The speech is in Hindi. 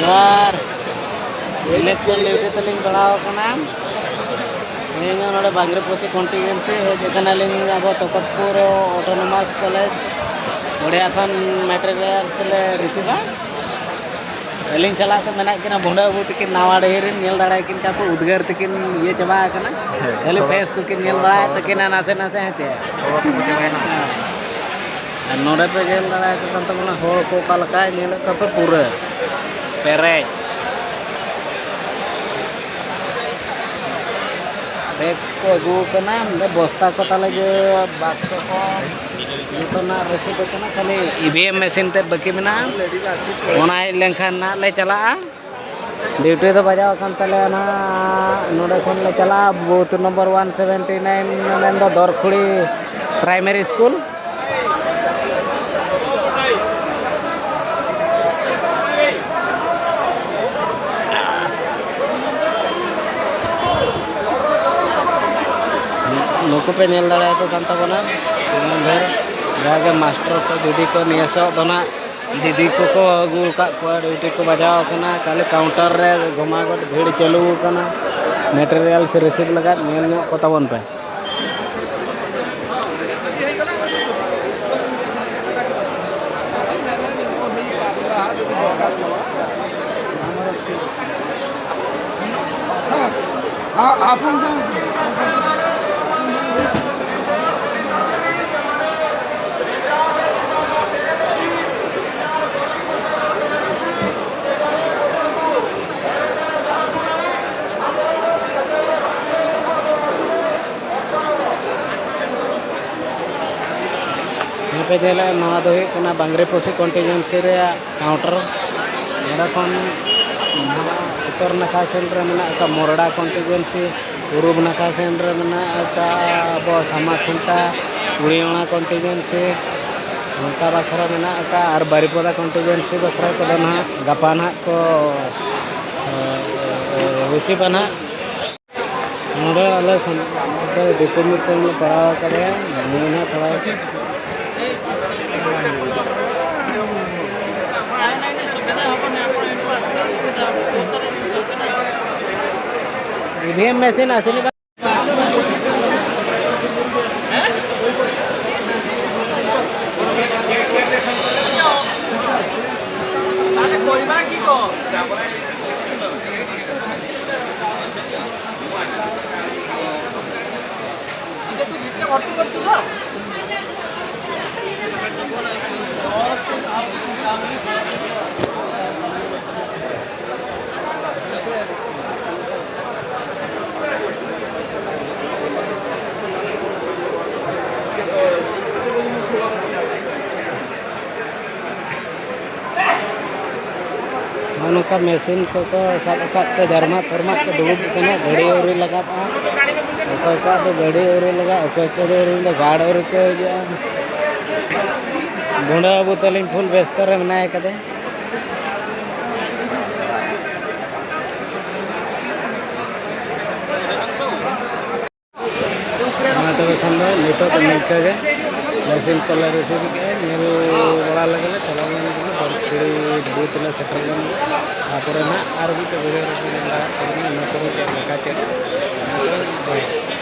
यार इलेक्शन ड्यूटी तलिंग बढ़ाव कना इन नोडे बांग्रेपोसी कॉन्टिजेंसी हेजकनालिंग अब तोकतपुर ऑटोनोमस कॉलेज बढ़िया खन मटेरियल्स ले रिसीवा एलिंग चला तो मेना किना भुंडा अबू तकिन नावा डेहरिन नेल दाड़ा किन का उद्गार तकिन ये चबा कना खाली फेस को किन नेल दाड़ा तकिन नासे नासे हेचे नोडे पे गेल दाड़ा कन तमना होड़ को कालका नेल का पे पूरा पेरे बैग को अगू कना बस्ता को ताले जो बक्स को नितना रेसिपी कना खाली ईवीएम मशीन ते बाकी मेना ओना लेंखान ना ले चला ड्यूटी तो बजाव कन तले ना नोडे खन ले चला बूथ नंबर 179 मेन दो दरखुड़ी प्राइमरी स्कूल नुकु पे नेल दाड़ा को कान तबना जागे मास्टर को दीदी को नियसो दोना दीदी को अगू का ड्यूटी को बजाव कना खाली काउंटर रे घुमागट भीड़ चालू कना मटेरियल से रिसीव लगा नेल नो को तबन पे पे जेला नवा दो हुई बांग्रेपोसी कॉन्टिजेंसी रे काउंटर एरकम उत्तर नाखा सेन रे मेना का मोरडा कॉन्टिजेंसी पूर्व नाखा सेन रे मेना का अब सामाखुंटा उड़ीणा कॉन्टिजेंसी उनका बखरा मेना का और बारीपदा कॉन्टिजेंसी बखरा को ना गपा ना को रिसीव ना नोडे वाले डॉक्यूमेंट में पढ़ावा करे ना थोड़ा ईवीएम मशीन आसली उनका मशीन को सब जरमा थरमा को दुब गाड़ी उरी लगा तो गाड़ी उरी लगा गाड़ उरी को बुढ़ा अबू तलिंग फुल व्यस्त रे मना कदे तब खान नित निका मशीन को रिसीव के बड़ा लगे चला बूथ ले सेटल तापर ना और भी वीडियो चेक